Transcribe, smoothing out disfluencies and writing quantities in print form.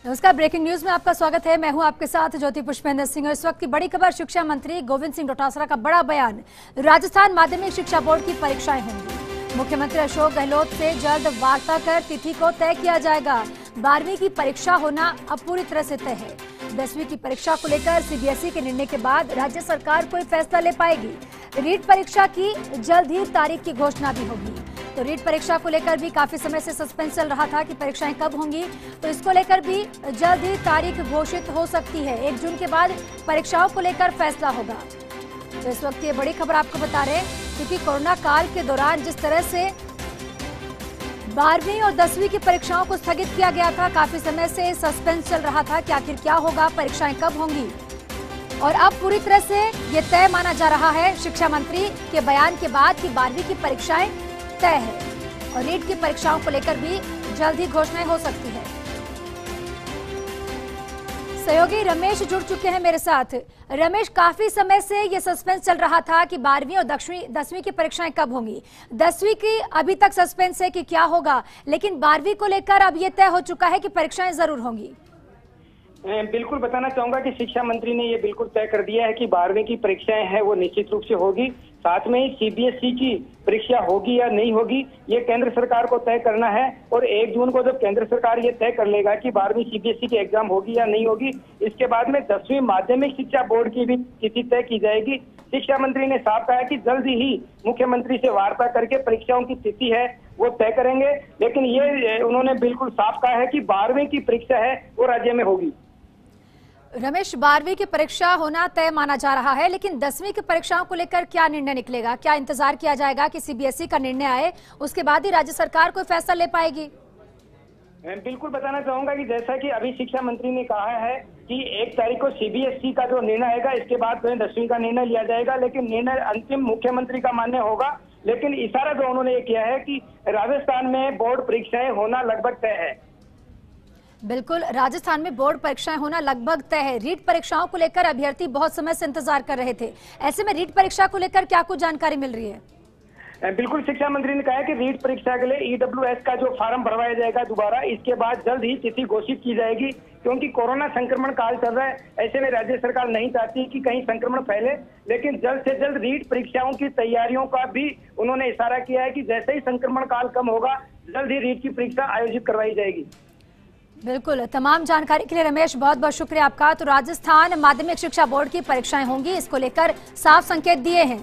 नमस्कार, breaking news में आपका स्वागत है। मैं हूं आपके साथ ज्योति पुष्पेंद्र सिंह। इस वक्त की बड़ी खबर, शिक्षा मंत्री गोविंद सिंह डोटासरा का बड़ा बयान। राजस्थान माध्यमिक शिक्षा बोर्ड की परीक्षाएं होंगी। मुख्यमंत्री अशोक गहलोत से जल्द वार्ता कर तिथि को तय किया जाएगा। 12वीं की परीक्षा होना अब पूरी तरह से तय है। 10वीं की परीक्षा को लेकर सीबीएसई के निर्णय के बाद राज्य सरकार कोई फैसला ले पाएगी। रीट परीक्षा की जल्द ही तारीख की घोषणा भी होगी। तो रीट परीक्षा को लेकर भी काफी समय से सस्पेंस चल रहा था कि परीक्षाएं कब होंगी, तो इसको लेकर भी जल्द ही तारीख घोषित हो सकती है। 1 जून के बाद परीक्षाओं को लेकर फैसला होगा। तो इस वक्त ये बड़ी खबर आपको बता रहे हैं, क्योंकि कोरोना काल के दौरान जिस तरह से 12वीं और 10वीं की परीक्षाओं को स्थगित किया गया था, काफी समय से सस्पेंस चल रहा था कि आखिर क्या होगा, परीक्षाएं कब होंगी। और अब पूरी तरह से ये तय माना जा रहा है शिक्षा मंत्री के बयान के बाद कि 12वीं की परीक्षाएं तय है और रीट की परीक्षाओं को लेकर भी जल्द ही घोषणाएं हो सकती है। सहयोगी रमेश जुड़ चुके हैं मेरे साथ। रमेश, काफी समय से ये सस्पेंस चल रहा था कि 12वीं और 10वीं की परीक्षाएं कब होंगी। 10वीं की अभी तक सस्पेंस है कि क्या होगा, लेकिन 12वीं को लेकर अब ये तय हो चुका है कि परीक्षाएं जरूर होंगी। बिल्कुल बताना चाहूंगा कि शिक्षा मंत्री ने ये बिल्कुल तय कर दिया है कि 12वीं की परीक्षाएं हैं वो निश्चित रूप से होगी। साथ में ही सीबीएसई की परीक्षा होगी या नहीं होगी, ये केंद्र सरकार को तय करना है। और 1 जून को जब केंद्र सरकार ये तय कर लेगा कि 12वीं सीबीएसई की एग्जाम होगी या नहीं होगी, इसके बाद में 10वीं माध्यमिक शिक्षा बोर्ड की भी तिथि तय की जाएगी। शिक्षा मंत्री ने साफ कहा कि जल्द ही मुख्यमंत्री से वार्ता करके परीक्षाओं की तिथि है वो तय करेंगे। लेकिन ये उन्होंने बिल्कुल साफ कहा है कि 12वीं की परीक्षा है वो राज्य में होगी। रमेश, 12वीं की परीक्षा होना तय माना जा रहा है, लेकिन 10वीं की परीक्षाओं को लेकर क्या निर्णय निकलेगा? क्या इंतजार किया जाएगा कि सीबीएसई का निर्णय आए, उसके बाद ही राज्य सरकार कोई फैसला ले पाएगी? बिल्कुल बताना चाहूंगा कि जैसा कि अभी शिक्षा मंत्री ने कहा है कि 1 तारीख को सीबीएसई का जो निर्णय आएगा, इसके बाद 10वीं का निर्णय लिया जाएगा। लेकिन निर्णय अंतिम मुख्यमंत्री का मान्य होगा। लेकिन इशारा जो उन्होंने ये किया है कि राजस्थान में बोर्ड परीक्षाएं होना लगभग तय है। बिल्कुल, राजस्थान में बोर्ड परीक्षाएं होना लगभग तय है। रीट परीक्षाओं को लेकर अभ्यर्थी बहुत समय से इंतजार कर रहे थे। ऐसे में रीट परीक्षा को लेकर क्या कुछ जानकारी मिल रही है? बिल्कुल, शिक्षा मंत्री ने कहा है कि रीट परीक्षा के लिए ईडब्ल्यूएस का जो फार्म भरवाया जाएगा दोबारा, इसके बाद जल्द ही तिथि घोषित की जाएगी। क्योंकि कोरोना संक्रमण काल चल रहा है, ऐसे में राज्य सरकार नहीं चाहती कि कहीं संक्रमण फैले। लेकिन जल्द से जल्द रीट परीक्षाओं की तैयारियों का भी उन्होंने इशारा किया है कि जैसे ही संक्रमण काल कम होगा, जल्द ही रीट की परीक्षा आयोजित करवाई जाएगी। बिल्कुल, तमाम जानकारी के लिए रमेश बहुत बहुत शुक्रिया आपका। तो राजस्थान माध्यमिक शिक्षा बोर्ड की परीक्षाएं होंगी, इसको लेकर साफ संकेत दिए हैं।